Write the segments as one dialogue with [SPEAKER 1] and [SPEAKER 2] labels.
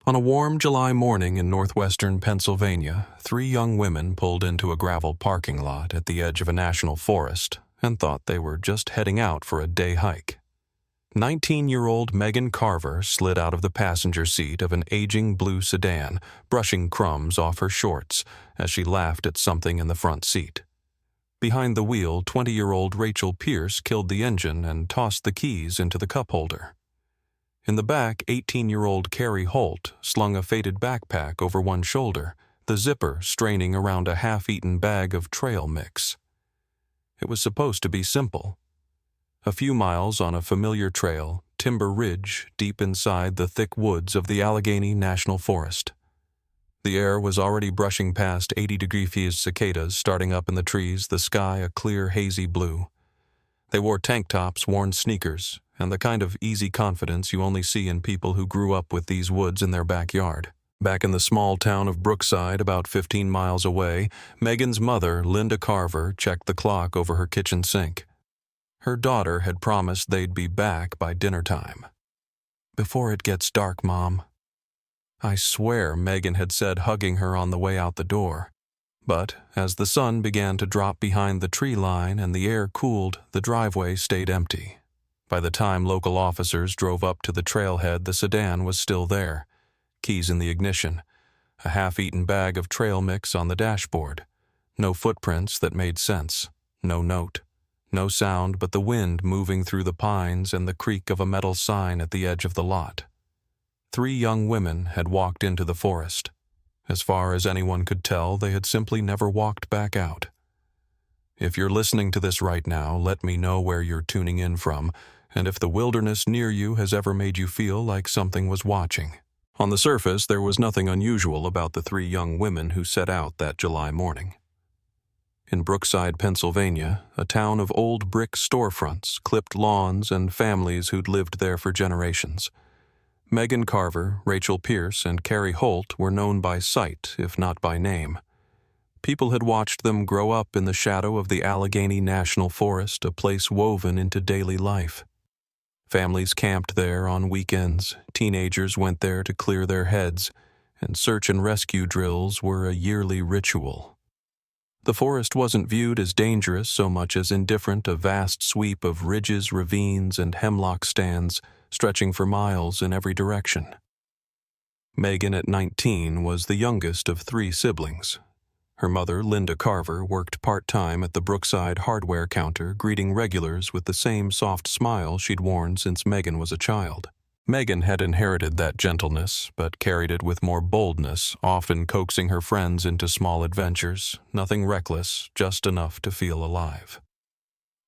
[SPEAKER 1] On a warm July morning in northwestern Pennsylvania, 3 young women pulled into a gravel parking lot at the edge of a national forest and thought they were just heading out for a day hike. 19-year-old Megan Carver slid out of the passenger seat of an aging blue sedan, brushing crumbs off her shorts as she laughed at something in the front seat. Behind the wheel, 20-year-old Rachel Pierce killed the engine and tossed the keys into the cup holder. In the back, 18-year-old Carrie Holt slung a faded backpack over one shoulder, the zipper straining around a half-eaten bag of trail mix. It was supposed to be simple. A few miles on a familiar trail, Timber Ridge, deep inside the thick woods of the Allegheny National Forest. The air was already brushing past 80-degree cicadas starting up in the trees, the sky a clear, hazy blue. They wore tank tops, worn sneakers, and the kind of easy confidence you only see in people who grew up with these woods in their backyard. Back in the small town of Brookside, about 15 miles away, Megan's mother, Linda Carver, checked the clock over her kitchen sink. Her daughter had promised they'd be back by dinner time. "Before it gets dark, Mom." I swear Megan had said, hugging her on the way out the door. But as the sun began to drop behind the tree line and the air cooled, the driveway stayed empty. By the time local officers drove up to the trailhead, the sedan was still there. Keys in the ignition. A half-eaten bag of trail mix on the dashboard. No footprints that made sense. No note. No sound but the wind moving through the pines and the creak of a metal sign at the edge of the lot. 3 young women had walked into the forest. As far as anyone could tell, they had simply never walked back out. If you're listening to this right now, let me know where you're tuning in from, and if the wilderness near you has ever made you feel like something was watching. On the surface, there was nothing unusual about the 3 young women who set out that July morning. In Brookside, Pennsylvania, a town of old brick storefronts, clipped lawns, and families who'd lived there for generations, Megan Carver, Rachel Pierce, and Carrie Holt were known by sight, if not by name. People had watched them grow up in the shadow of the Allegheny National Forest, a place woven into daily life. Families camped there on weekends, teenagers went there to clear their heads, and search and rescue drills were a yearly ritual. The forest wasn't viewed as dangerous so much as indifferent, a vast sweep of ridges, ravines, and hemlock stands stretching for miles in every direction. Megan, at 19, was the youngest of 3 siblings. Her mother, Linda Carver, worked part-time at the Brookside hardware counter, greeting regulars with the same soft smile she'd worn since Megan was a child. Megan had inherited that gentleness, but carried it with more boldness, often coaxing her friends into small adventures, nothing reckless, just enough to feel alive.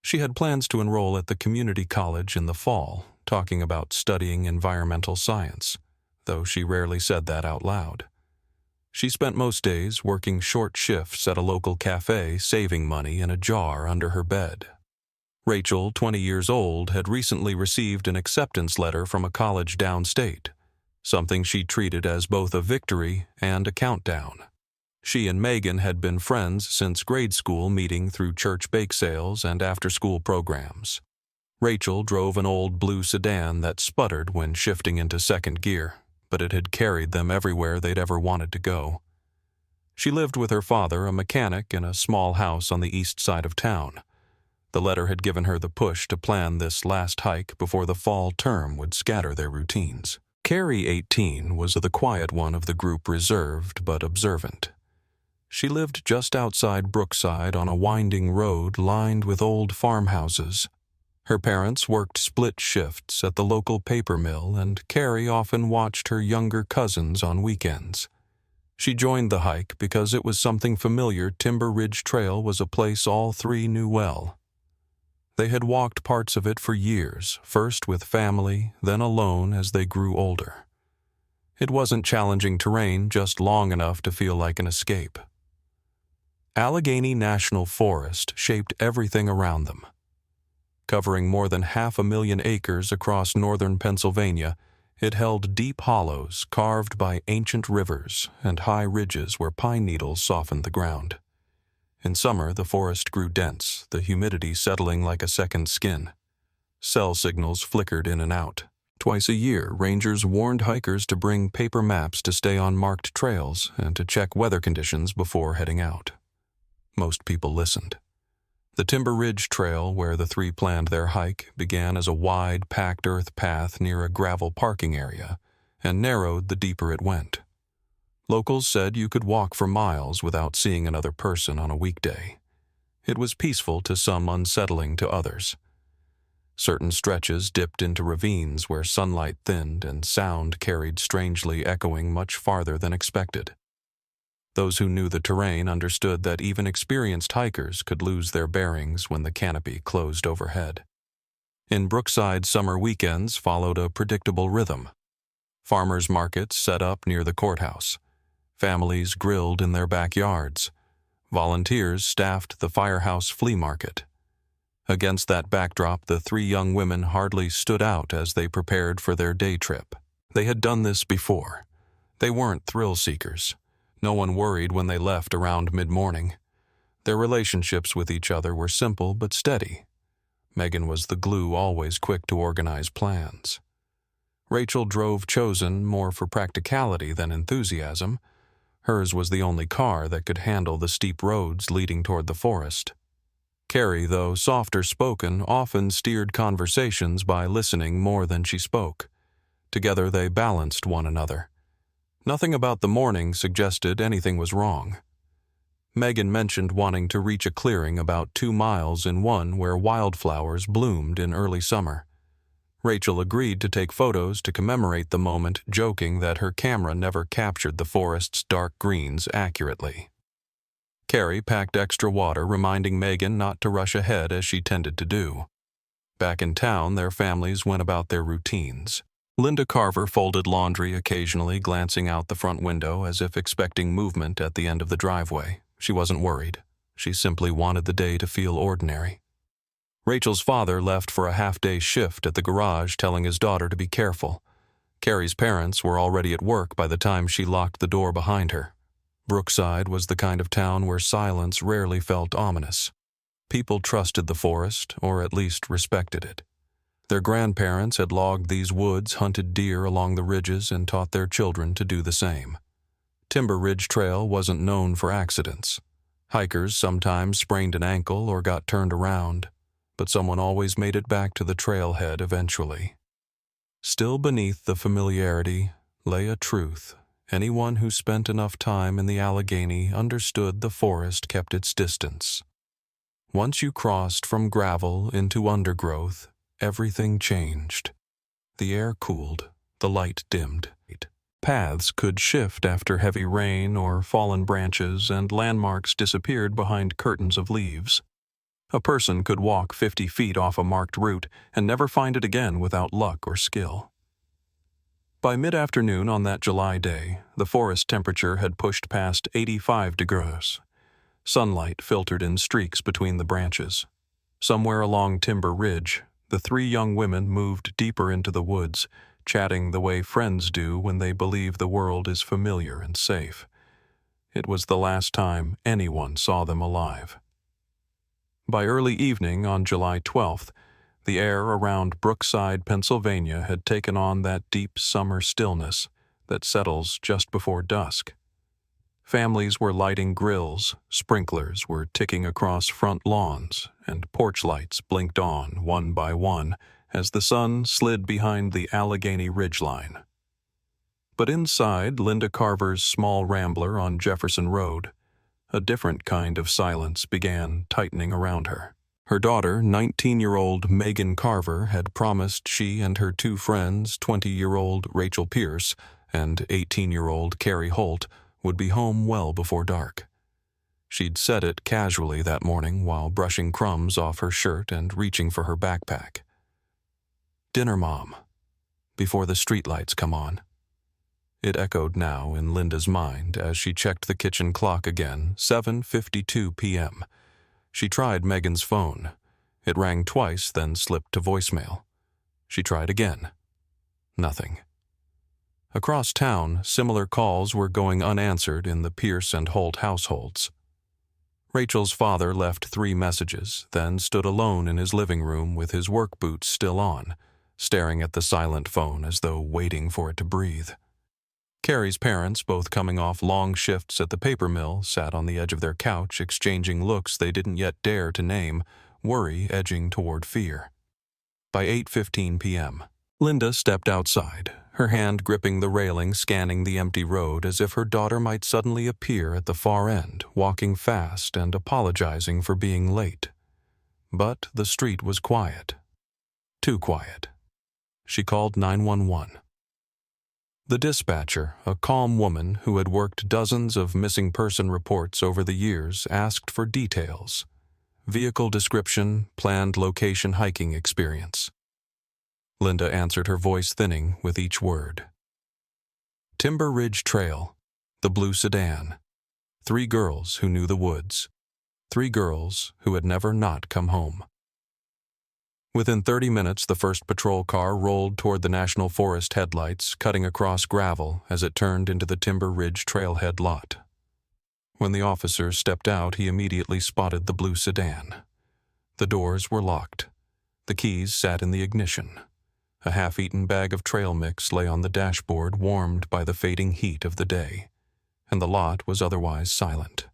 [SPEAKER 1] She had plans to enroll at the community college in the fall, talking about studying environmental science, though she rarely said that out loud. She spent most days working short shifts at a local cafe, saving money in a jar under her bed. Rachel, 20 years old, had recently received an acceptance letter from a college downstate, something she treated as both a victory and a countdown. She and Megan had been friends since grade school, meeting through church bake sales and after-school programs. Rachel drove an old blue sedan that sputtered when shifting into second gear, but it had carried them everywhere they'd ever wanted to go. She lived with her father, a mechanic, in a small house on the east side of town. The letter had given her the push to plan this last hike before the fall term would scatter their routines. Carrie, 18, was the quiet one of the group, reserved but observant. She lived just outside Brookside on a winding road lined with old farmhouses. Her parents worked split shifts at the local paper mill, and Carrie often watched her younger cousins on weekends. She joined the hike because it was something familiar. Timber Ridge Trail was a place all 3 knew well. They had walked parts of it for years, first with family, then alone as they grew older. It wasn't challenging terrain, just long enough to feel like an escape. Allegheny National Forest shaped everything around them. Covering more than 500,000 acres across northern Pennsylvania, it held deep hollows carved by ancient rivers and high ridges where pine needles softened the ground. In summer, the forest grew dense, the humidity settling like a second skin. Cell signals flickered in and out. Twice a year, rangers warned hikers to bring paper maps to stay on marked trails and to check weather conditions before heading out. Most people listened. The Timber Ridge Trail, where the three planned their hike, began as a wide, packed earth path near a gravel parking area and narrowed the deeper it went. Locals said you could walk for miles without seeing another person on a weekday. It was peaceful to some, unsettling to others. Certain stretches dipped into ravines where sunlight thinned and sound carried strangely, echoing much farther than expected. Those who knew the terrain understood that even experienced hikers could lose their bearings when the canopy closed overhead. In Brookside, summer weekends followed a predictable rhythm. Farmers' markets set up near the courthouse. Families grilled in their backyards. Volunteers staffed the firehouse flea market. Against that backdrop, the three young women hardly stood out as they prepared for their day trip. They had done this before. They weren't thrill seekers. No one worried when they left around mid-morning. Their relationships with each other were simple but steady. Megan was the glue, always quick to organize plans. Rachel drove Chosen more for practicality than enthusiasm. Hers was the only car that could handle the steep roads leading toward the forest. Carrie, though softer spoken, often steered conversations by listening more than she spoke. Together they balanced one another. Nothing about the morning suggested anything was wrong. Megan mentioned wanting to reach a clearing about 2 miles in one where wildflowers bloomed in early summer. Rachel agreed to take photos to commemorate the moment, joking that her camera never captured the forest's dark greens accurately. Carrie packed extra water, reminding Megan not to rush ahead as she tended to do. Back in town, their families went about their routines. Linda Carver folded laundry occasionally, glancing out the front window as if expecting movement at the end of the driveway. She wasn't worried. She simply wanted the day to feel ordinary. Rachel's father left for a half-day shift at the garage, telling his daughter to be careful. Carrie's parents were already at work by the time she locked the door behind her. Brookside was the kind of town where silence rarely felt ominous. People trusted the forest, or at least respected it. Their grandparents had logged these woods, hunted deer along the ridges, and taught their children to do the same. Timber Ridge Trail wasn't known for accidents. Hikers sometimes sprained an ankle or got turned around, but someone always made it back to the trailhead eventually. Still beneath the familiarity lay a truth. Anyone who spent enough time in the Allegheny understood the forest kept its distance. Once you crossed from gravel into undergrowth, everything changed. The air cooled, the light dimmed. Paths could shift after heavy rain or fallen branches, and landmarks disappeared behind curtains of leaves. A person could walk 50 feet off a marked route and never find it again without luck or skill. By mid-afternoon on that July day, the forest temperature had pushed past 85 degrees. Sunlight filtered in streaks between the branches. Somewhere along Timber Ridge, the three young women moved deeper into the woods, chatting the way friends do when they believe the world is familiar and safe. It was the last time anyone saw them alive. By early evening on July 12th, the air around Brookside, Pennsylvania had taken on that deep summer stillness that settles just before dusk. Families were lighting grills, sprinklers were ticking across front lawns, and porch lights blinked on one by one as the sun slid behind the Allegheny ridgeline. But inside Linda Carver's small rambler on Jefferson Road, a different kind of silence began tightening around her. Her daughter, 19-year-old Megan Carver, had promised she and her two friends, 20-year-old Rachel Pierce and 18-year-old Carrie Holt, would be home well before dark. She'd said it casually that morning while brushing crumbs off her shirt and reaching for her backpack. "Dinner, Mom, before the streetlights come on." It echoed now in Linda's mind as she checked the kitchen clock again, 7:52 p.m. She tried Megan's phone. It rang twice, then slipped to voicemail. She tried again. Nothing. Across town, similar calls were going unanswered in the Pierce and Holt households. Rachel's father left 3 messages, then stood alone in his living room with his work boots still on, staring at the silent phone as though waiting for it to breathe. Carrie's parents, both coming off long shifts at the paper mill, sat on the edge of their couch exchanging looks they didn't yet dare to name, worry edging toward fear. By 8:15 p.m., Linda stepped outside, her hand gripping the railing, scanning the empty road as if her daughter might suddenly appear at the far end, walking fast and apologizing for being late. But the street was quiet. Too quiet. She called 911. The dispatcher, a calm woman who had worked dozens of missing person reports over the years, asked for details. Vehicle description, planned location hiking experience. Linda answered, her voice thinning with each word. Timber Ridge Trail, the blue sedan. 3 girls who knew the woods. 3 girls who had never not come home. Within 30 minutes, the first patrol car rolled toward the National Forest headlights, cutting across gravel as it turned into the Timber Ridge trailhead lot. When the officer stepped out, he immediately spotted the blue sedan. The doors were locked. The keys sat in the ignition. A half-eaten bag of trail mix lay on the dashboard, warmed by the fading heat of the day, and the lot was otherwise silent.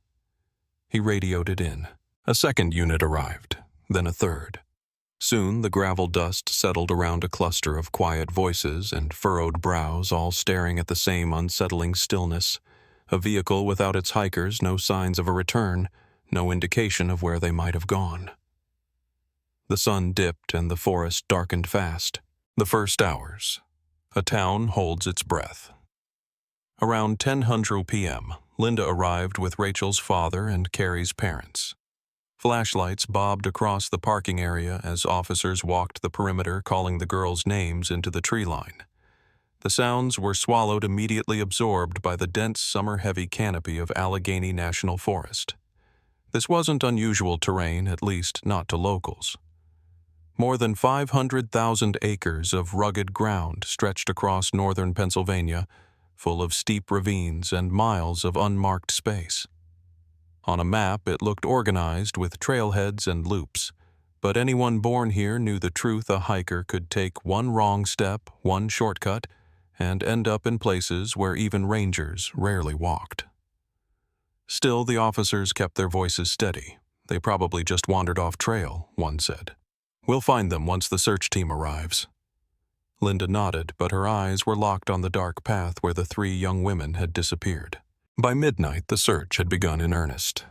[SPEAKER 1] He radioed it in. A second unit arrived, then a third. Soon the gravel dust settled around a cluster of quiet voices and furrowed brows, all staring at the same unsettling stillness. A vehicle without its hikers, no signs of a return, no indication of where they might have gone. The sun dipped and the forest darkened fast. The first hours. A town holds its breath. Around 10:00 p.m., Linda arrived with Rachel's father and Carrie's parents. Flashlights bobbed across the parking area as officers walked the perimeter, calling the girls' names into the tree line. The sounds were swallowed, immediately absorbed by the dense summer-heavy canopy of Allegheny National Forest. This wasn't unusual terrain, at least not to locals. More than 500,000 acres of rugged ground stretched across northern Pennsylvania, full of steep ravines and miles of unmarked space. On a map, it looked organized with trailheads and loops, but anyone born here knew the truth: a hiker could take one wrong step, one shortcut, and end up in places where even rangers rarely walked. Still, the officers kept their voices steady. They probably just wandered off trail, one said. We'll find them once the search team arrives. Linda nodded, but her eyes were locked on the dark path where the 3 young women had disappeared. By midnight, the search had begun in earnest.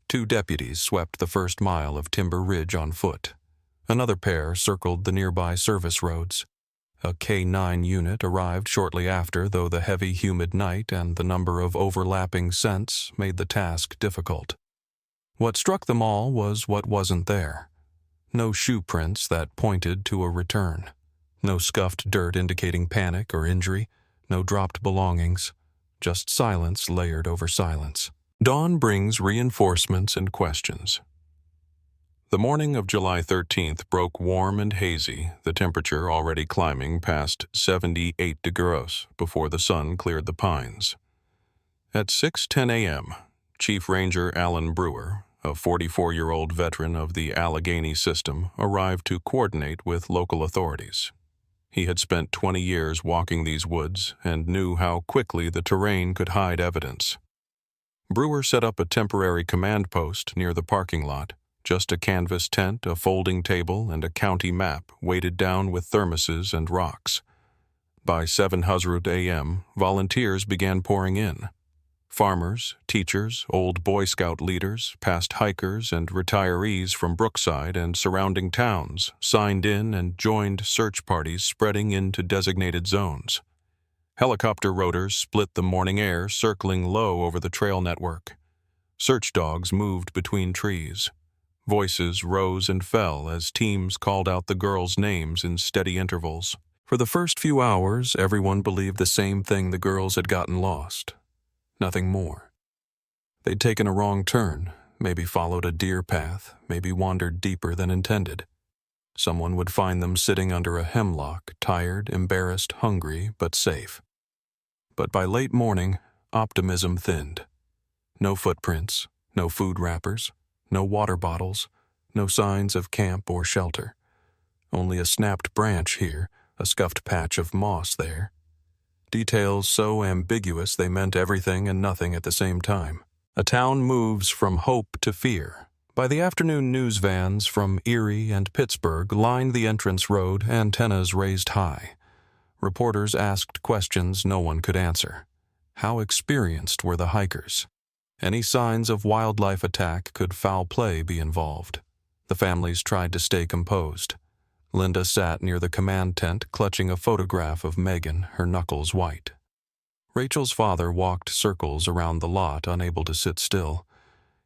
[SPEAKER 1] 2 deputies swept the first mile of Timber Ridge on foot. Another pair circled the nearby service roads. A K-9 unit arrived shortly after, though the heavy, humid night and the number of overlapping scents made the task difficult. What struck them all was what wasn't there. No shoe prints that pointed to a return. No scuffed dirt indicating panic or injury. No dropped belongings. Just silence layered over silence. Dawn brings reinforcements and questions. The morning of July 13th broke warm and hazy, the temperature already climbing past 78 degrees before the sun cleared the pines. At 6:10 a.m., Chief Ranger Alan Brewer, a 44-year-old veteran of the Allegheny system, arrived to coordinate with local authorities. He had spent 20 years walking these woods and knew how quickly the terrain could hide evidence. Brewer set up a temporary command post near the parking lot, just a canvas tent, a folding table, and a county map weighted down with thermoses and rocks. By 7:00 a.m., volunteers began pouring in. Farmers, teachers, old Boy Scout leaders, past hikers, and retirees from Brookside and surrounding towns signed in and joined search parties spreading into designated zones. Helicopter rotors split the morning air, circling low over the trail network. Search dogs moved between trees. Voices rose and fell as teams called out the girls' names in steady intervals. For the first few hours, everyone believed the same thing: the girls had gotten lost. Nothing more. They'd taken a wrong turn, maybe followed a deer path, maybe wandered deeper than intended. Someone would find them sitting under a hemlock, tired, embarrassed, hungry, but safe. But by late morning, optimism thinned. No footprints, no food wrappers, no water bottles, no signs of camp or shelter. Only a snapped branch here, a scuffed patch of moss there. Details so ambiguous they meant everything and nothing at the same time. A town moves from hope to fear. By the afternoon, news vans from Erie and Pittsburgh lined the entrance road, antennas raised high. Reporters asked questions no one could answer. How experienced were the hikers? Any signs of wildlife attack? Could foul play be involved? The families tried to stay composed. Linda sat near the command tent, clutching a photograph of Megan, her knuckles white. Rachel's father walked circles around the lot, unable to sit still.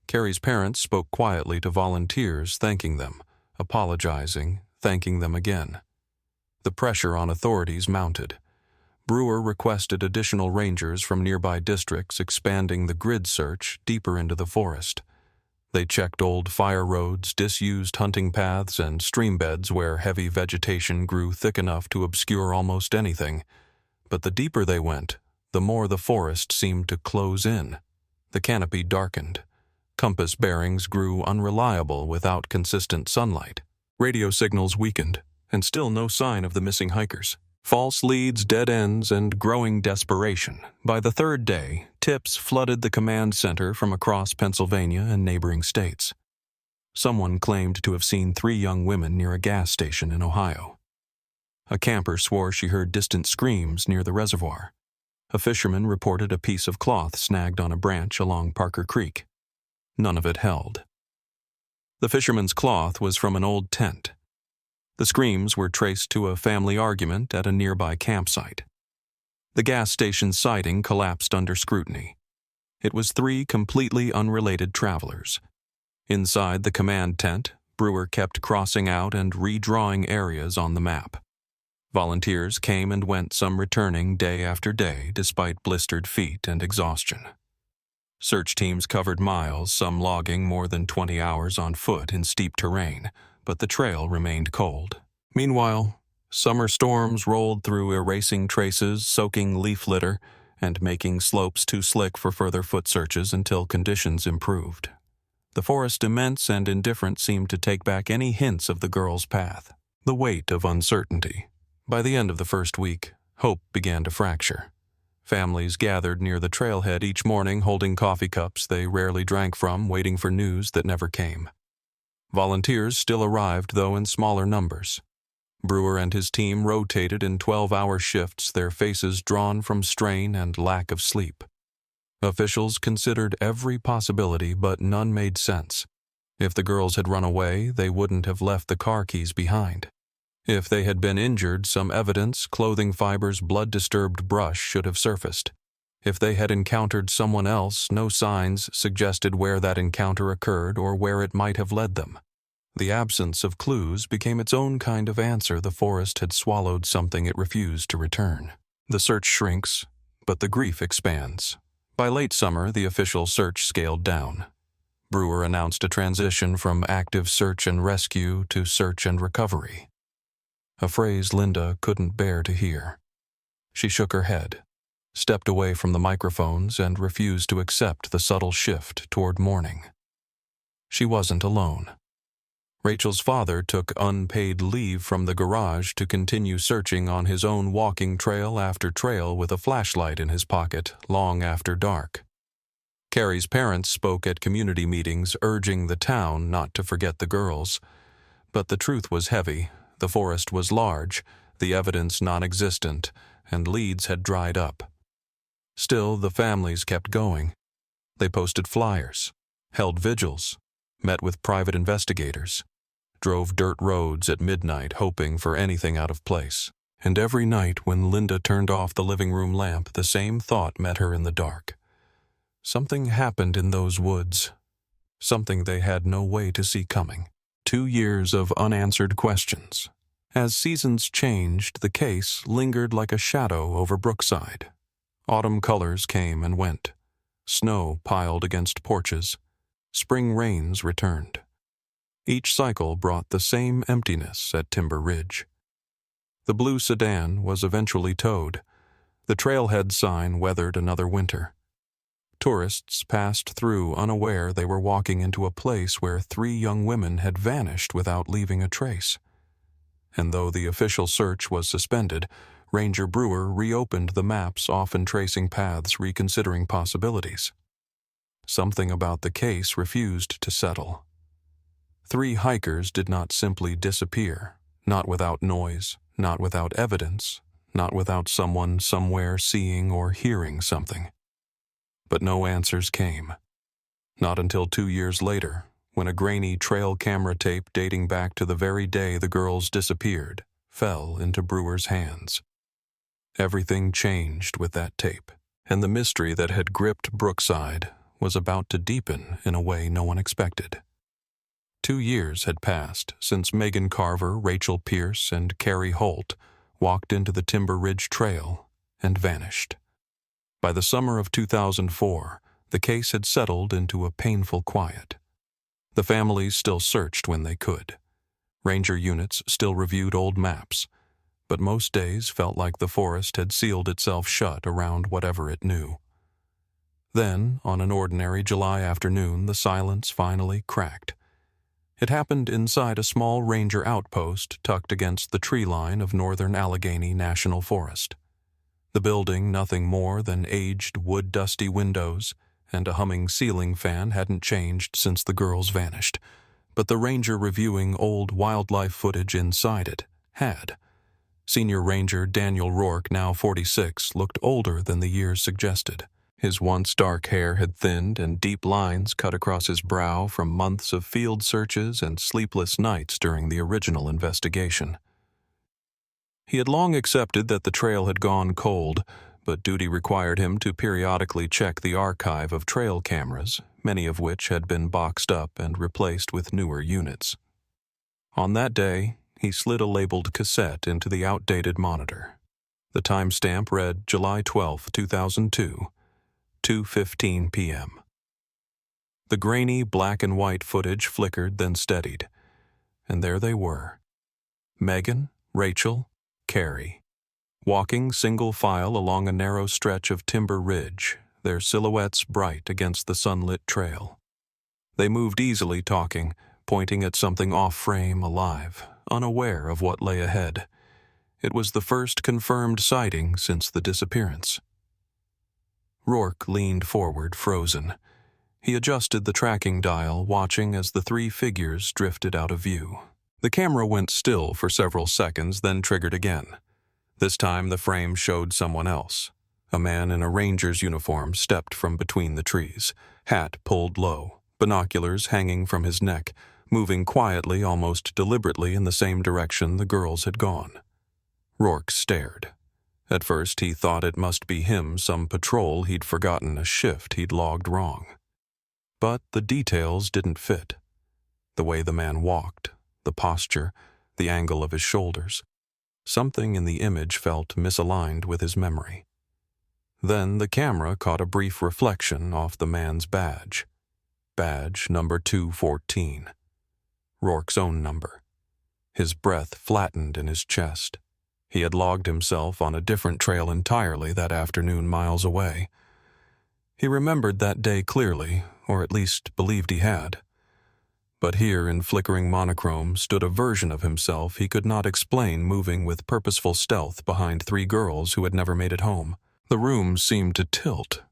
[SPEAKER 1] Carrie's parents spoke quietly to volunteers, thanking them, apologizing, thanking them again. The pressure on authorities mounted. Brewer requested additional rangers from nearby districts, expanding the grid search deeper into the forest. They checked old fire roads, disused hunting paths, and stream beds where heavy vegetation grew thick enough to obscure almost anything. But the deeper they went, the more the forest seemed to close in. The canopy darkened. Compass bearings grew unreliable without consistent sunlight. Radio signals weakened, and still no sign of the missing hikers. False leads, dead ends, and growing desperation. By the third day, tips flooded the command center from across Pennsylvania and neighboring states. Someone claimed to have seen 3 young women near a gas station in Ohio. A camper swore she heard distant screams near the reservoir. A fisherman reported a piece of cloth snagged on a branch along Parker Creek. None of it held. The fisherman's cloth was from an old tent. The screams were traced to a family argument at a nearby campsite. The gas station sighting collapsed under scrutiny. It was 3 completely unrelated travelers. Inside the command tent, Brewer kept crossing out and redrawing areas on the map. Volunteers came and went, some returning day after day despite blistered feet and exhaustion. Search teams covered miles, some logging more than 20 hours on foot in steep terrain, but the trail remained cold. Meanwhile, summer storms rolled through, erasing traces, soaking leaf litter, and making slopes too slick for further foot searches until conditions improved. The forest, immense and indifferent, seemed to take back any hints of the girl's path. The weight of uncertainty. By the end of the first week, hope began to fracture. Families gathered near the trailhead each morning, holding coffee cups they rarely drank from, waiting for news that never came. Volunteers still arrived, though in smaller numbers. Brewer and his team rotated in 12-hour shifts, their faces drawn from strain and lack of sleep. Officials considered every possibility, but none made sense. If the girls had run away, they wouldn't have left the car keys behind. If they had been injured, some evidence, clothing fibers, blood-disturbed brush should have surfaced. If they had encountered someone else, no signs suggested where that encounter occurred or where it might have led them. The absence of clues became its own kind of answer. The forest had swallowed something it refused to return. The search shrinks, but the grief expands. By late summer, the official search scaled down. Brewer announced a transition from active search and rescue to search and recovery. A phrase Linda couldn't bear to hear. She shook her head, stepped away from the microphones, and refused to accept the subtle shift toward mourning. She wasn't alone. Rachel's father took unpaid leave from the garage to continue searching on his own, walking trail after trail with a flashlight in his pocket long after dark. Carrie's parents spoke at community meetings, urging the town not to forget the girls. But the truth was heavy. The forest was large, the evidence non-existent, and leads had dried up. Still, the families kept going. They posted flyers, held vigils, met with private investigators, drove dirt roads at midnight hoping for anything out of place. And every night when Linda turned off the living room lamp, the same thought met her in the dark. Something happened in those woods, something they had no way to see coming. 2 years of unanswered questions. As seasons changed, the case lingered like a shadow over Brookside. Autumn colors came and went. Snow piled against porches. Spring rains returned. Each cycle brought the same emptiness at Timber Ridge. The blue sedan was eventually towed. The trailhead sign weathered another winter. Tourists passed through, unaware they were walking into a place where 3 young women had vanished without leaving a trace. and though the official search was suspended, Ranger Brewer reopened the maps, often tracing paths, reconsidering possibilities. Something about the case refused to settle. 3 hikers did not simply disappear, not without noise, not without evidence, not without someone somewhere seeing or hearing something. But no answers came. Not until 2 years later, when a grainy trail camera tape dating back to the very day the girls disappeared fell into Brewer's hands. Everything changed with that tape, and the mystery that had gripped Brookside was about to deepen in a way no one expected. 2 years had passed since Megan Carver, Rachel Pierce, and Carrie Holt walked into the Timber Ridge Trail and vanished. By the summer of 2004, the case had settled into a painful quiet. The families still searched when they could. Ranger units still reviewed old maps, but most days felt like the forest had sealed itself shut around whatever it knew. Then, on an ordinary July afternoon, the silence finally cracked. It happened inside a small ranger outpost tucked against the tree line of northern Allegheny National Forest. The building, nothing more than aged, wood-dusty windows, and a humming ceiling fan hadn't changed since the girls vanished, but the ranger reviewing old wildlife footage inside it had. Senior Ranger Daniel Rourke, now 46, looked older than the years suggested. His once dark hair had thinned and deep lines cut across his brow from months of field searches and sleepless nights during the original investigation. He had long accepted that the trail had gone cold, but duty required him to periodically check the archive of trail cameras, many of which had been boxed up and replaced with newer units. On that day, he slid a labeled cassette into the outdated monitor. The timestamp read July 12, 2002, 2:15 p.m. The grainy black and white footage flickered, then steadied, and there they were. Megan, Rachel, Carrie, walking single file along a narrow stretch of Timber Ridge, their silhouettes bright against the sunlit trail. They moved easily, talking, pointing at something off-frame, alive, unaware of what lay ahead. It was the first confirmed sighting since the disappearance. Rourke leaned forward, frozen. He adjusted the tracking dial, watching as the 3 figures drifted out of view. The camera went still for several seconds, then triggered again. This time the frame showed someone else. A man in a ranger's uniform stepped from between the trees, hat pulled low, binoculars hanging from his neck, moving quietly, almost deliberately, in the same direction the girls had gone. Rourke stared. At first he thought it must be him, some patrol he'd forgotten, a shift he'd logged wrong. But the details didn't fit. The way the man walked, the posture, the angle of his shoulders. Something in the image felt misaligned with his memory. Then the camera caught a brief reflection off the man's badge. Badge number 214. Rourke's own number. His breath flattened in his chest. He had logged himself on a different trail entirely that afternoon, miles away. He remembered that day clearly, or at least believed he had. But here in flickering monochrome stood a version of himself he could not explain, moving with purposeful stealth behind 3 girls who had never made it home. The room seemed to tilt.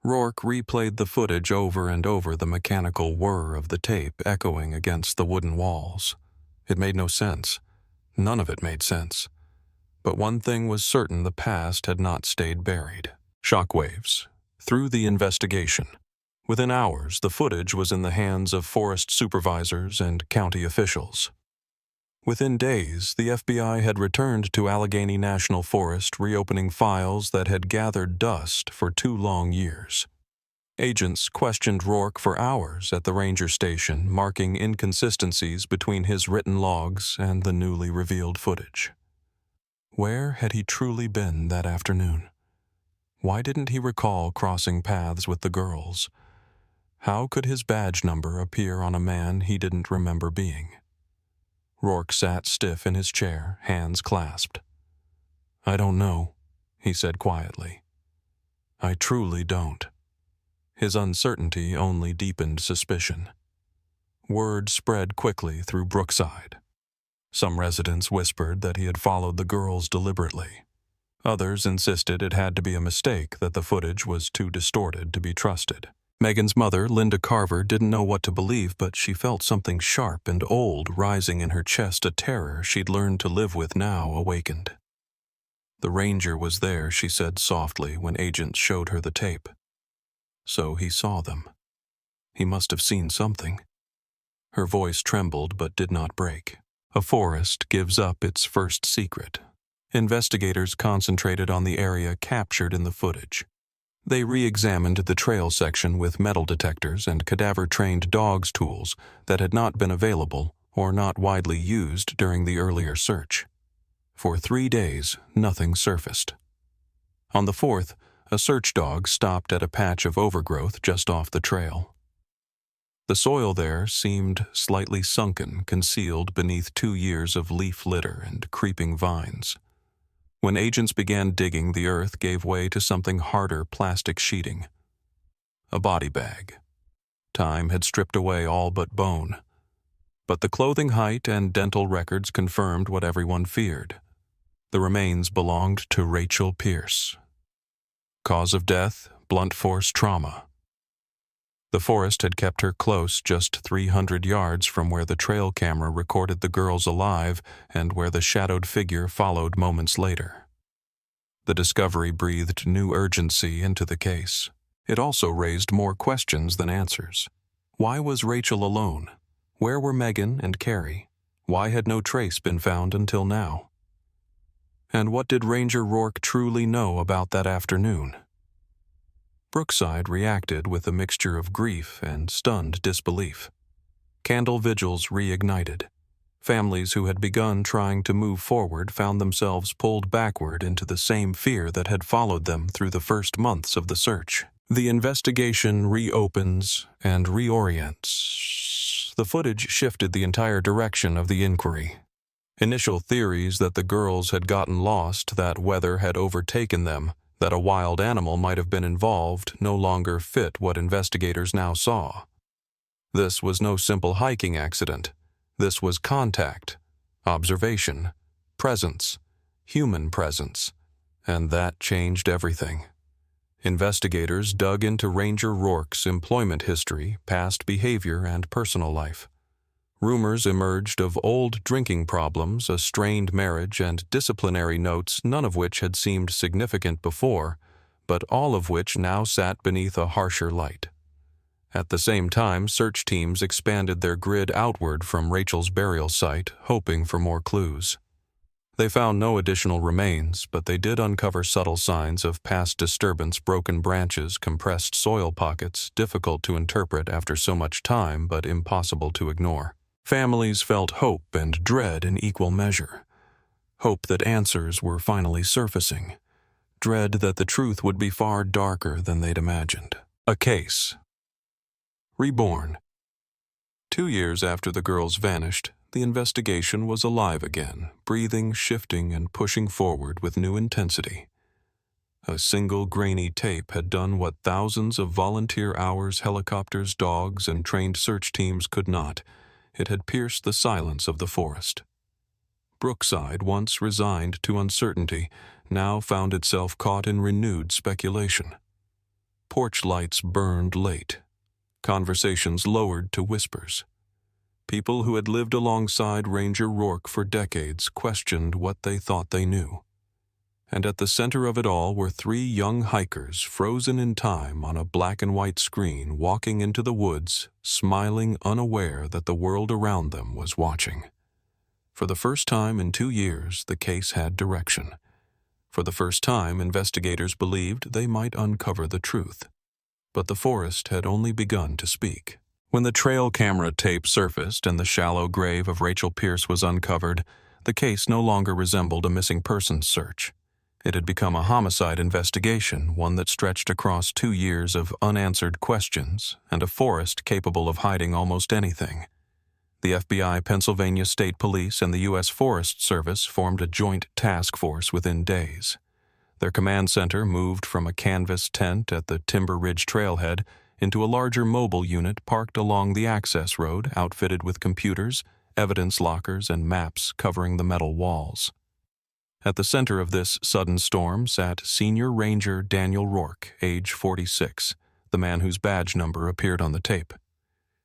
[SPEAKER 1] Rourke replayed the footage over and over, the mechanical whir of the tape echoing against the wooden walls. It made no sense. None of it made sense. But one thing was certain: the past had not stayed buried. Shockwaves. Through the investigation. Within hours, the footage was in the hands of forest supervisors and county officials. Within days, the FBI had returned to Allegheny National Forest, reopening files that had gathered dust for 2 long years. Agents questioned Rourke for hours at the ranger station, marking inconsistencies between his written logs and the newly revealed footage. Where had he truly been that afternoon? Why didn't he recall crossing paths with the girls? How could his badge number appear on a man he didn't remember being? Rourke sat stiff in his chair, hands clasped. "I don't know," he said quietly. "I truly don't." His uncertainty only deepened suspicion. Word spread quickly through Brookside. Some residents whispered that he had followed the girls deliberately. Others insisted it had to be a mistake, that the footage was too distorted to be trusted. Megan's mother, Linda Carver, didn't know what to believe, but she felt something sharp and old rising in her chest, a terror she'd learned to live with now awakened. The ranger was there, she said softly when agents showed her the tape. So he saw them. He must have seen something. Her voice trembled but did not break. A forest gives up its first secret. Investigators concentrated on the area captured in the footage. They re-examined the trail section with metal detectors and cadaver-trained dogs' tools that had not been available or not widely used during the earlier search. For 3 days, nothing surfaced. On the 4th, a search dog stopped at a patch of overgrowth just off the trail. The soil there seemed slightly sunken, concealed beneath 2 years of leaf litter and creeping vines. When agents began digging, the earth gave way to something harder, plastic sheeting. A body bag. Time had stripped away all but bone. But the clothing height and dental records confirmed what everyone feared. The remains belonged to Rachel Pierce. Cause of death, blunt force trauma. The forest had kept her close, just 300 yards from where the trail camera recorded the girls alive and where the shadowed figure followed moments later. The discovery breathed new urgency into the case. It also raised more questions than answers. Why was Rachel alone? Where were Megan and Carrie? Why had no trace been found until now? And what did Ranger Rourke truly know about that afternoon? Brookside reacted with a mixture of grief and stunned disbelief. Candle vigils reignited. Families who had begun trying to move forward found themselves pulled backward into the same fear that had followed them through the first months of the search. The investigation reopens and reorients. The footage shifted the entire direction of the inquiry. Initial theories that the girls had gotten lost, that weather had overtaken them, that a wild animal might have been involved, no longer fit what investigators now saw. This was no simple hiking accident. This was contact, observation, presence, human presence, and that changed everything. Investigators dug into Ranger Rourke's employment history, past behavior, and personal life. Rumors emerged of old drinking problems, a strained marriage, and disciplinary notes, none of which had seemed significant before, but all of which now sat beneath a harsher light. At the same time, search teams expanded their grid outward from Rachel's burial site, hoping for more clues. They found no additional remains, but they did uncover subtle signs of past disturbance, broken branches, compressed soil pockets, difficult to interpret after so much time, but impossible to ignore. Families felt hope and dread in equal measure. Hope that answers were finally surfacing. Dread that the truth would be far darker than they'd imagined. A case. Reborn. 2 years after the girls vanished, the investigation was alive again, breathing, shifting, and pushing forward with new intensity. A single grainy tape had done what thousands of volunteer hours, helicopters, dogs, and trained search teams could not. It had pierced the silence of the forest. Brookside, once resigned to uncertainty, now found itself caught in renewed speculation. Porch lights burned late. Conversations lowered to whispers. People who had lived alongside Ranger Rourke for decades questioned what they thought they knew. And at the center of it all were 3 young hikers frozen in time on a black and white screen, walking into the woods, smiling, unaware that the world around them was watching. For the first time in 2 years, the case had direction. For the first time, investigators believed they might uncover the truth. But the forest had only begun to speak. When the trail camera tape surfaced and the shallow grave of Rachel Pierce was uncovered, the case no longer resembled a missing persons search. It had become a homicide investigation, one that stretched across 2 years of unanswered questions and a forest capable of hiding almost anything. The FBI, Pennsylvania State Police, and the U.S. Forest Service formed a joint task force within days. Their command center moved from a canvas tent at the Timber Ridge trailhead into a larger mobile unit parked along the access road, outfitted with computers, evidence lockers and maps covering the metal walls. At the center of this sudden storm sat Senior Ranger Daniel Rourke, age 46, the man whose badge number appeared on the tape.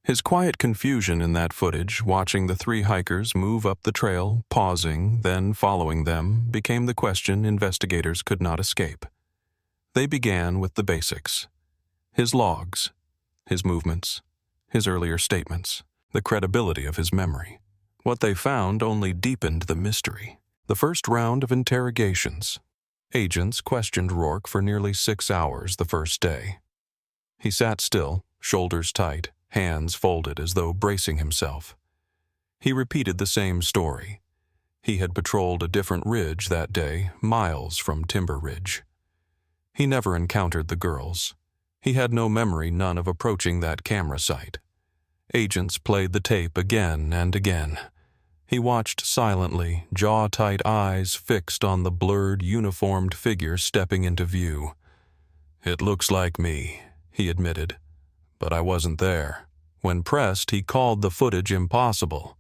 [SPEAKER 1] His quiet confusion in that footage, watching the three hikers move up the trail, pausing, then following them, became the question investigators could not escape. They began with the basics. His logs, his movements, his earlier statements, the credibility of his memory. What they found only deepened the mystery. The first round of interrogations. Agents questioned Rourke for nearly 6 hours the first day. He sat still, shoulders tight, hands folded as though bracing himself. He repeated the same story. He had patrolled a different ridge that day, miles from Timber Ridge. He never encountered the girls. He had no memory, none of approaching that camera site. Agents played the tape again and again. He watched silently, jaw-tight eyes fixed on the blurred, uniformed figure stepping into view. "It looks like me," he admitted. "But I wasn't there." When pressed, he called the footage impossible.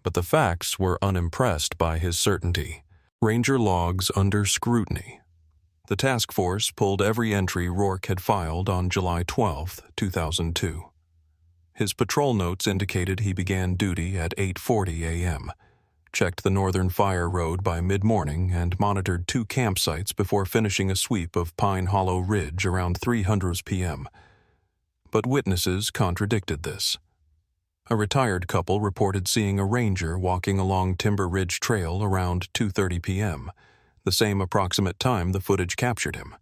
[SPEAKER 1] But the facts were unimpressed by his certainty. Ranger logs under scrutiny. The task force pulled every entry Rourke had filed on July 12, 2002. His patrol notes indicated he began duty at 8:40 a.m., checked the Northern Fire Road by mid-morning, and monitored 2 campsites before finishing a sweep of Pine Hollow Ridge around 3:00 p.m. But witnesses contradicted this. A retired couple reported seeing a ranger walking along Timber Ridge Trail around 2:30 p.m., the same approximate time the footage captured him.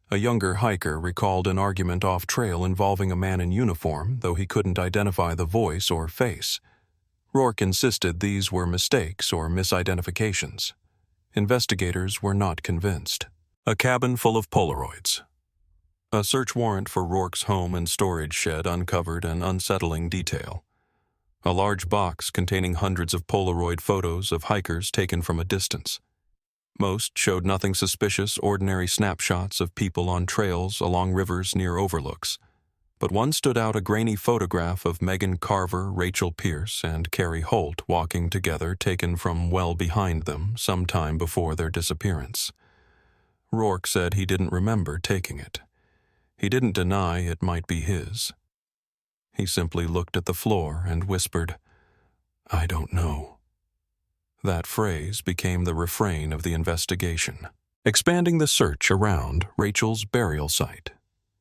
[SPEAKER 1] A younger hiker recalled an argument off-trail involving a man in uniform, though he couldn't identify the voice or face. Rourke insisted these were mistakes or misidentifications. Investigators were not convinced. A cabin full of Polaroids. A search warrant for Rourke's home and storage shed uncovered an unsettling detail. A large box containing hundreds of Polaroid photos of hikers taken from a distance. Most showed nothing suspicious, ordinary snapshots of people on trails along rivers near overlooks. But one stood out, a grainy photograph of Megan Carver, Rachel Pierce, and Carrie Holt walking together, taken from well behind them some time before their disappearance. Rourke said he didn't remember taking it. He didn't deny it might be his. He simply looked at the floor and whispered, "I don't know." That phrase became the refrain of the investigation, expanding the search around Rachel's burial site.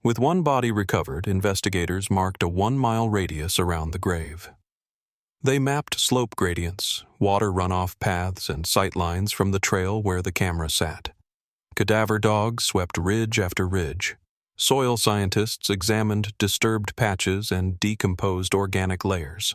[SPEAKER 1] With one body recovered, investigators marked a 1-mile radius around the grave. They mapped slope gradients, water runoff paths, and sight lines from the trail where the camera sat. Cadaver dogs swept ridge after ridge. Soil scientists examined disturbed patches and decomposed organic layers.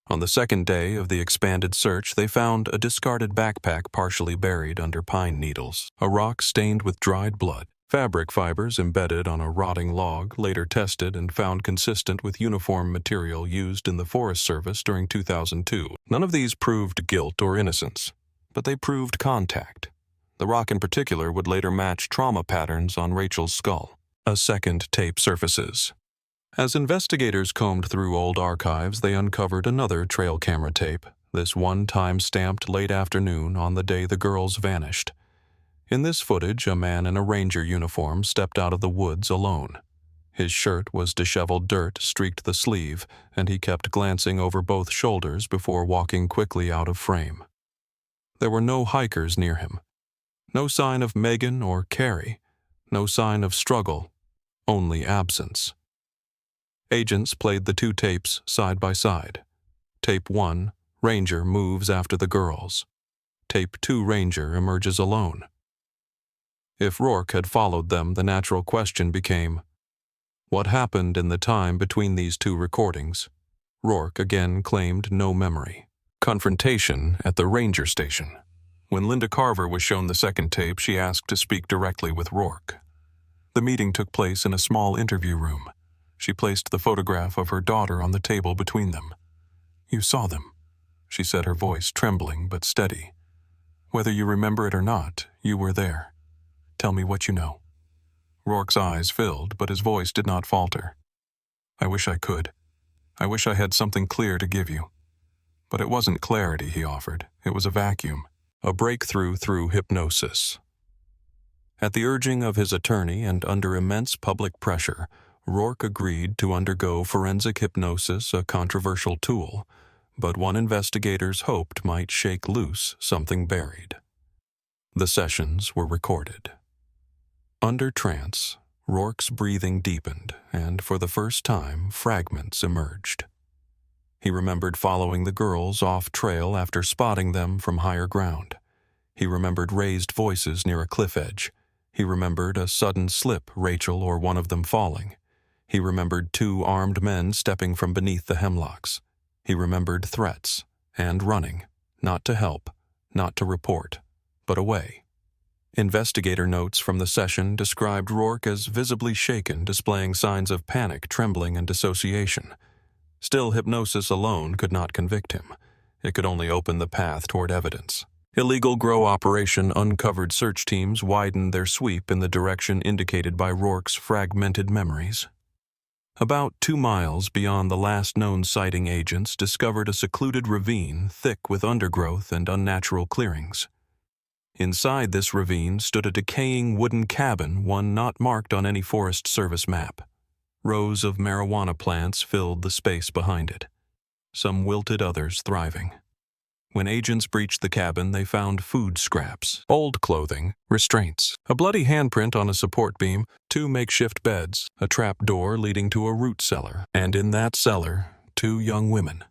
[SPEAKER 1] On the second day of the expanded search, they found a discarded backpack partially buried under pine needles, a rock stained with dried blood, fabric fibers embedded on a rotting log, later tested and found consistent with uniform material used in the Forest Service during 2002. None of these proved guilt or innocence, but they proved contact. The rock in particular would later match trauma patterns on Rachel's skull. A second tape surfaces. As investigators combed through old archives, they uncovered another trail camera tape, this one time-stamped late afternoon on the day the girls vanished. In this footage, a man in a ranger uniform stepped out of the woods alone. His shirt was disheveled dirt streaked the sleeve, and he kept glancing over both shoulders before walking quickly out of frame. There were no hikers near him. No sign of Megan or Carrie. No sign of struggle. Only absence. Agents played the 2 tapes side by side. Tape 1, Ranger moves after the girls. Tape 2, Ranger emerges alone. If Rourke had followed them, the natural question became, what happened in the time between these 2 recordings? Rourke again claimed no memory. Confrontation at the ranger station. When Linda Carver was shown the second tape, she asked to speak directly with Rourke. The meeting took place in a small interview room. She placed the photograph of her daughter on the table between them. "You saw them," she said, her voice trembling but steady. "Whether you remember it or not, you were there. Tell me what you know." Rourke's eyes filled, but his voice did not falter. "I wish I could. I wish I had something clear to give you. But it wasn't clarity he offered, it was a vacuum, a breakthrough through hypnosis. At the urging of his attorney and under immense public pressure, Rourke agreed to undergo forensic hypnosis, a controversial tool, but one investigators hoped might shake loose something buried. The sessions were recorded. Under trance, Rourke's breathing deepened, and for the first time, fragments emerged. He remembered following the girls off-trail after spotting them from higher ground. He remembered raised voices near a cliff edge. He remembered a sudden slip, Rachel or one of them falling. He remembered 2 armed men stepping from beneath the hemlocks. He remembered threats and running, not to help, not to report, but away. Investigator notes from the session described Rourke as visibly shaken, displaying signs of panic, trembling, and dissociation. Still, hypnosis alone could not convict him. It could only open the path toward evidence. Illegal grow operation uncovered search teams widened their sweep in the direction indicated by Rourke's fragmented memories. About 2 miles beyond the last known sighting, agents discovered a secluded ravine thick with undergrowth and unnatural clearings. Inside this ravine stood a decaying wooden cabin, one not marked on any Forest Service map. Rows of marijuana plants filled the space behind it, some wilted, others thriving. When agents breached the cabin, they found food scraps, old clothing, restraints, a bloody handprint on a support beam, 2 makeshift beds, a trap door leading to a root cellar, and in that cellar, 2 young women.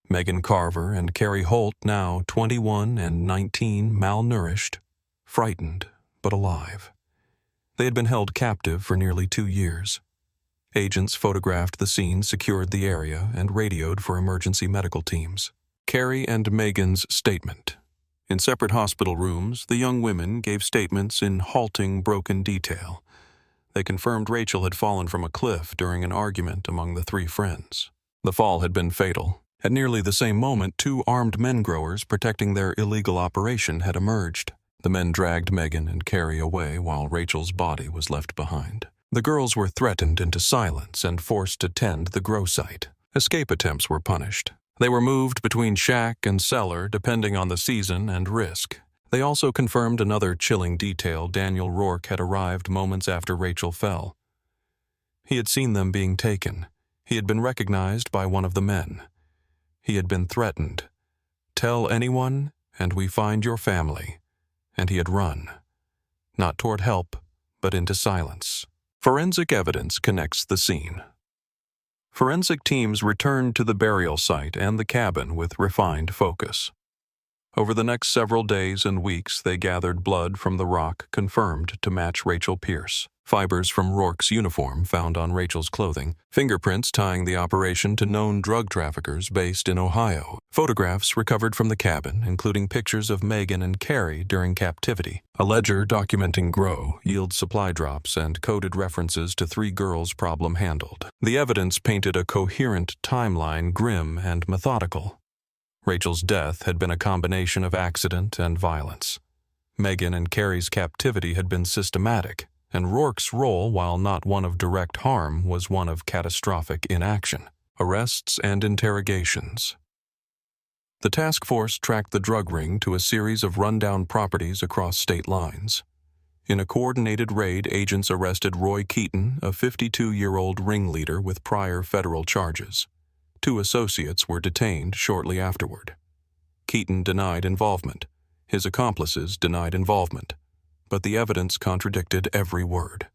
[SPEAKER 1] Megan Carver and Carrie Holt, now 21 and 19, malnourished, frightened, but alive. They had been held captive for nearly 2 years. Agents photographed the scene, secured the area, and radioed for emergency medical teams. Carrie and Megan's statement. In separate hospital rooms, the young women gave statements in halting, broken detail. They confirmed Rachel had fallen from a cliff during an argument among the 3 friends. The fall had been fatal. At nearly the same moment, 2 armed men growers protecting their illegal operation had emerged. The men dragged Megan and Carrie away while Rachel's body was left behind. The girls were threatened into silence and forced to tend the grow site. Escape attempts were punished. They were moved between shack and cellar depending on the season and risk. They also confirmed another chilling detail: Daniel Rourke had arrived moments after Rachel fell. He had seen them being taken. He had been recognized by one of the men. He had been threatened. "Tell anyone, and we find your family." And he had run. Not toward help, but into silence. Forensic evidence connects the scene. Forensic teams returned to the burial site and the cabin with refined focus. Over the next several days and weeks, they gathered blood from the rock confirmed to match Rachel Pierce, fibers from Rourke's uniform found on Rachel's clothing, fingerprints tying the operation to known drug traffickers based in Ohio, photographs recovered from the cabin, including pictures of Megan and Carrie during captivity, a ledger documenting grow, yield supply drops, and coded references to 3 girls problem handled. The evidence painted a coherent timeline, grim and methodical. Rachel's death had been a combination of accident and violence. Megan and Carrie's captivity had been systematic, and Rourke's role, while not one of direct harm, was one of catastrophic inaction, arrests and interrogations. The task force tracked the drug ring to a series of rundown properties across state lines. In a coordinated raid, agents arrested Roy Keaton, a 52-year-old ringleader with prior federal charges. 2 associates were detained shortly afterward. Keaton denied involvement. His accomplices denied involvement, but the evidence contradicted every word.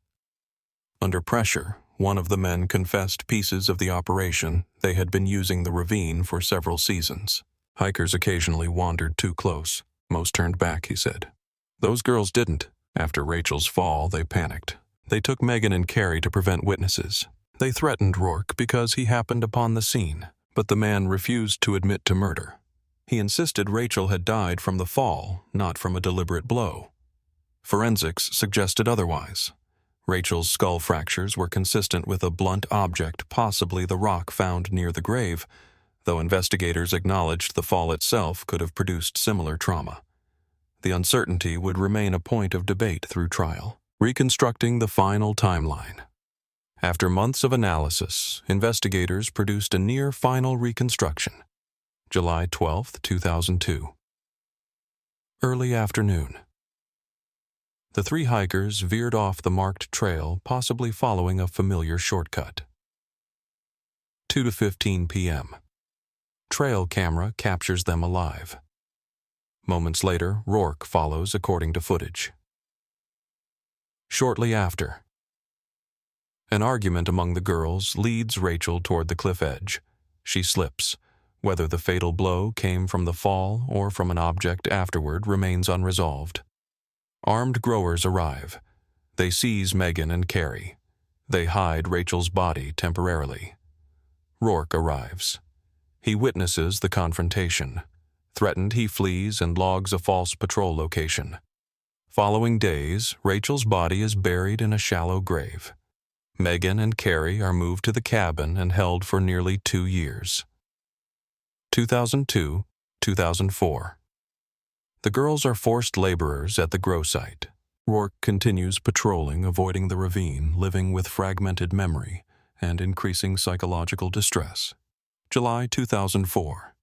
[SPEAKER 1] Under pressure, one of the men confessed pieces of the operation. They had been using the ravine for several seasons. Hikers occasionally wandered too close. Most turned back, he said. Those girls didn't. After Rachel's fall, they panicked. They took Megan and Carrie to prevent witnesses. They threatened Rourke because he happened upon the scene, but the man refused to admit to murder. He insisted Rachel had died from the fall, not from a deliberate blow. Forensics suggested otherwise. Rachel's skull fractures were consistent with a blunt object, possibly the rock found near the grave, though investigators acknowledged the fall itself could have produced similar trauma. The uncertainty would remain a point of debate through trial. Reconstructing the final timeline. After months of analysis, investigators produced a near-final reconstruction. July 12, 2002. Early afternoon. The three hikers veered off the marked trail, possibly following a familiar shortcut. 2:15 p.m. Trail camera captures them alive. Moments later, Rourke follows according to footage. Shortly after, an argument among the girls leads Rachel toward the cliff edge. She slips. Whether the fatal blow came from the fall or from an object afterward remains unresolved. Armed growers arrive. They seize Megan and Carrie. They hide Rachel's body temporarily. Rourke arrives. He witnesses the confrontation. Threatened, he flees and logs a false patrol location. Following days, Rachel's body is buried in a shallow grave. Megan and Carrie are moved to the cabin and held for nearly 2 years. 2002-2004. The girls are forced laborers at the grow site. Rourke continues patrolling, avoiding the ravine, living with fragmented memory and increasing psychological distress. July 2004.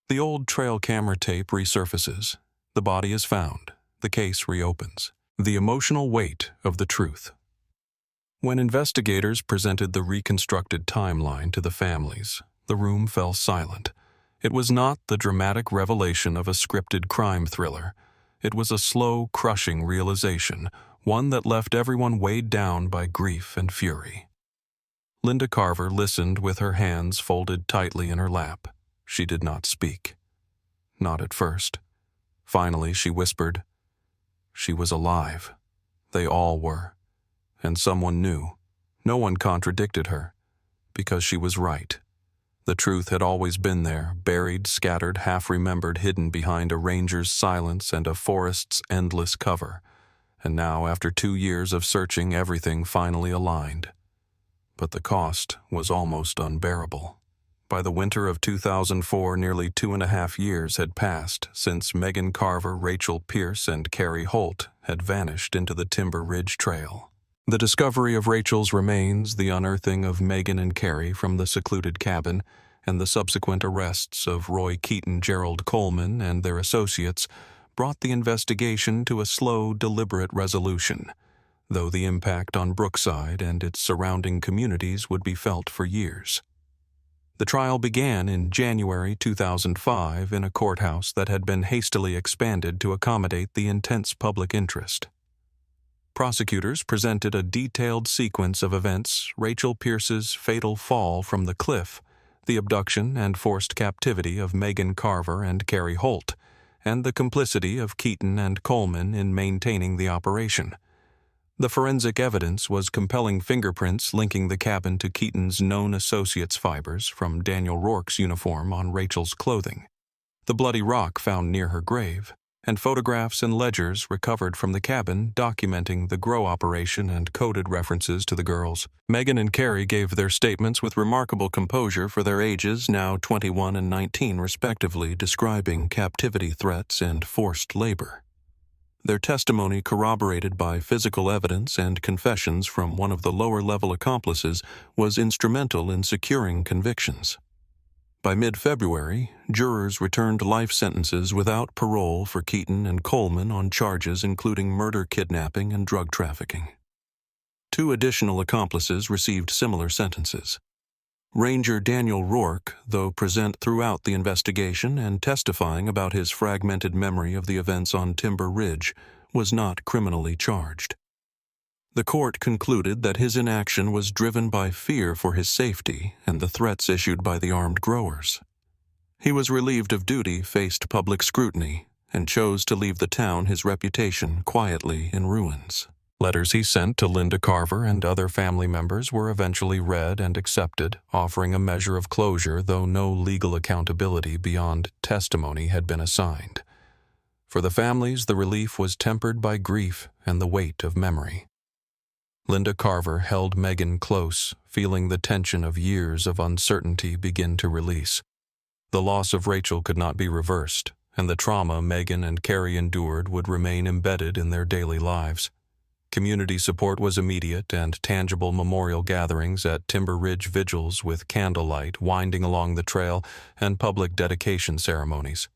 [SPEAKER 1] The old trail camera tape resurfaces. The body is found. The case reopens. The emotional weight of the truth. When investigators presented the reconstructed timeline to the families, the room fell silent. It was not the dramatic revelation of a scripted crime thriller. It was a slow, crushing realization, one that left everyone weighed down by grief and fury. Linda Carver listened with her hands folded tightly in her lap. She did not speak. Not at first. Finally, she whispered, "She was alive. They all were. And someone knew. No one contradicted her, because she was right. The truth had always been there, buried, scattered, half-remembered, hidden behind a ranger's silence and a forest's endless cover. And now, after 2 years of searching, everything finally aligned. But the cost was almost unbearable. By the winter of 2004, nearly 2.5 years had passed since Megan Carver, Rachel Pierce, and Carrie Holt had vanished into the Timber Ridge Trail. The discovery of Rachel's remains, the unearthing of Megan and Carrie from the secluded cabin, and the subsequent arrests of Roy Keaton, Gerald Coleman, and their associates brought the investigation to a slow, deliberate resolution, though the impact on Brookside and its surrounding communities would be felt for years. The trial began in January 2005 in a courthouse that had been hastily expanded to accommodate the intense public interest. Prosecutors presented a detailed sequence of events: Rachel Pierce's fatal fall from the cliff, the abduction and forced captivity of Megan Carver and Carrie Holt, and the complicity of Keaton and Coleman in maintaining the operation. The forensic evidence was compelling: fingerprints linking the cabin to Keaton's known associates' fibers from Daniel Rourke's uniform on Rachel's clothing, the bloody rock found near her grave, and photographs and ledgers recovered from the cabin documenting the grow operation and coded references to the girls. Megan and Carrie gave their statements with remarkable composure for their ages, now 21 and 19 respectively, describing captivity threats and forced labor. Their testimony, corroborated by physical evidence and confessions from one of the lower-level accomplices, was instrumental in securing convictions. By mid-February, jurors returned life sentences without parole for Keaton and Coleman on charges including murder, kidnapping, and drug trafficking. 2 additional accomplices received similar sentences. Ranger Daniel Rourke, though present throughout the investigation and testifying about his fragmented memory of the events on Timber Ridge, was not criminally charged. The court concluded that his inaction was driven by fear for his safety and the threats issued by the armed growers. He was relieved of duty, faced public scrutiny, and chose to leave the town, his reputation quietly in ruins. Letters he sent to Linda Carver and other family members were eventually read and accepted, offering a measure of closure, though no legal accountability beyond testimony had been assigned. For the families, the relief was tempered by grief and the weight of memory. Linda Carver held Megan close, feeling the tension of years of uncertainty begin to release. The loss of Rachel could not be reversed, and the trauma Megan and Carrie endured would remain embedded in their daily lives. Community support was immediate, and tangible memorial gatherings at Timber Ridge vigils with candlelight winding along the trail and public dedication ceremonies.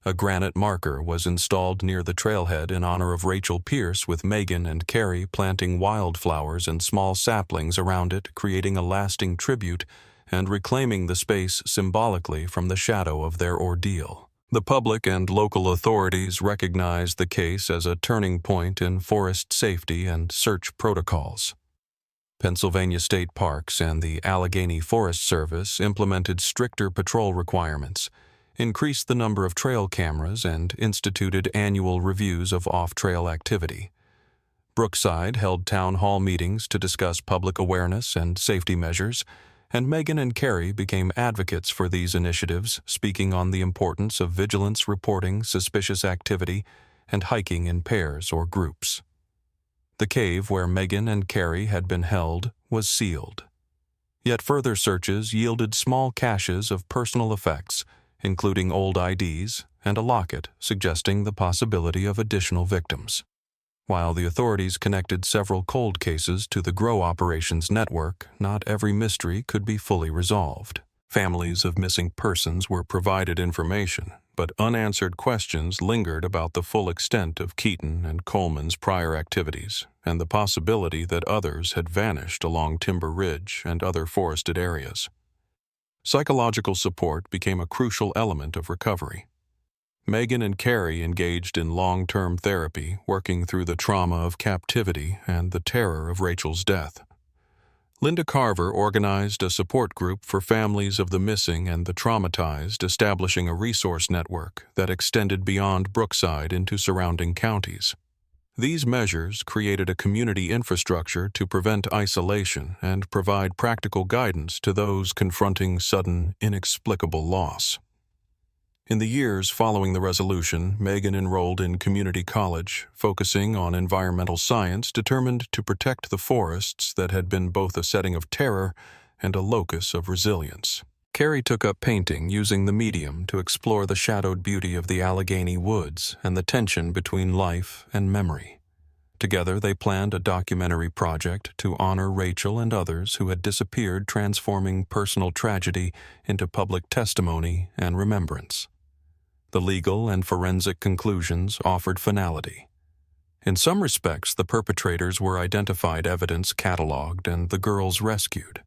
[SPEAKER 1] A granite marker was installed near the trailhead in honor of Rachel Pierce, with Megan and Carrie planting wildflowers and small saplings around it, creating a lasting tribute and reclaiming the space symbolically from the shadow of their ordeal. The public and local authorities recognized the case as a turning point in forest safety and search protocols. Pennsylvania State Parks and the Allegheny Forest Service implemented stricter patrol requirements, increased the number of trail cameras, and instituted annual reviews of off-trail activity. Brookside held town hall meetings to discuss public awareness and safety measures, and Megan and Carrie became advocates for these initiatives, speaking on the importance of vigilance, reporting suspicious activity, and hiking in pairs or groups. The cave where Megan and Carrie had been held was sealed. Yet further searches yielded small caches of personal effects, including old IDs and a locket suggesting the possibility of additional victims. While the authorities connected several cold cases to the GROW operations network, not every mystery could be fully resolved. Families of missing persons were provided information, but unanswered questions lingered about the full extent of Keaton and Coleman's prior activities and the possibility that others had vanished along Timber Ridge and other forested areas. Psychological support became a crucial element of recovery. Megan and Carrie engaged in long-term therapy, working through the trauma of captivity and the terror of Rachel's death. Linda Carver organized a support group for families of the missing and the traumatized, establishing a resource network that extended beyond Brookside into surrounding counties. These measures created a community infrastructure to prevent isolation and provide practical guidance to those confronting sudden, inexplicable loss. In the years following the resolution, Megan enrolled in community college, focusing on environmental science, determined to protect the forests that had been both a setting of terror and a locus of resilience. Carrie took up painting, using the medium to explore the shadowed beauty of the Allegheny woods and the tension between life and memory. Together, they planned a documentary project to honor Rachel and others who had disappeared, transforming personal tragedy into public testimony and remembrance. The legal and forensic conclusions offered finality. In some respects, the perpetrators were identified, evidence cataloged, and the girls rescued.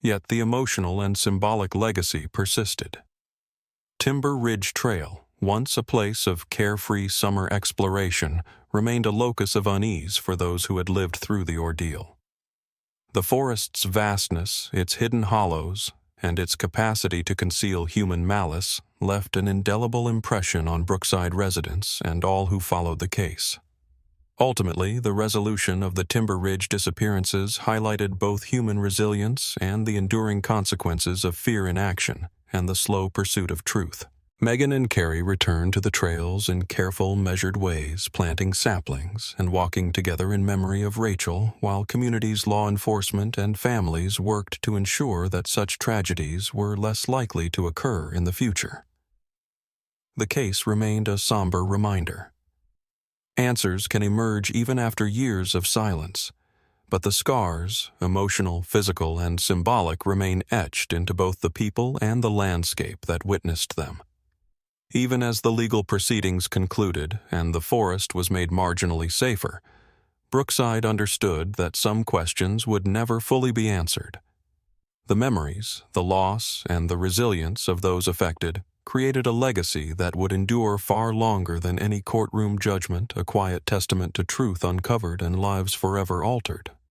[SPEAKER 1] Yet the emotional and symbolic legacy persisted. Timber Ridge Trail, once a place of carefree summer exploration, remained a locus of unease for those who had lived through the ordeal. The forest's vastness, its hidden hollows, and its capacity to conceal human malice left an indelible impression on Brookside residents and all who followed the case. Ultimately, the resolution of the Timber Ridge disappearances highlighted both human resilience and the enduring consequences of fear in action and the slow pursuit of truth. Megan and Carrie returned to the trails in careful, measured ways, planting saplings and walking together in memory of Rachel, while communities, law enforcement, and families worked to ensure that such tragedies were less likely to occur in the future. The case remained a somber reminder. Answers can emerge even after years of silence, but the scars, emotional, physical, and symbolic, remain etched into both the people and the landscape that witnessed them. Even as the legal proceedings concluded and the forest was made marginally safer, Brookside understood that some questions would never fully be answered. The memories, the loss, and the resilience of those affected created a legacy that would endure far longer than any courtroom judgment, a quiet testament to truth uncovered and lives forever altered.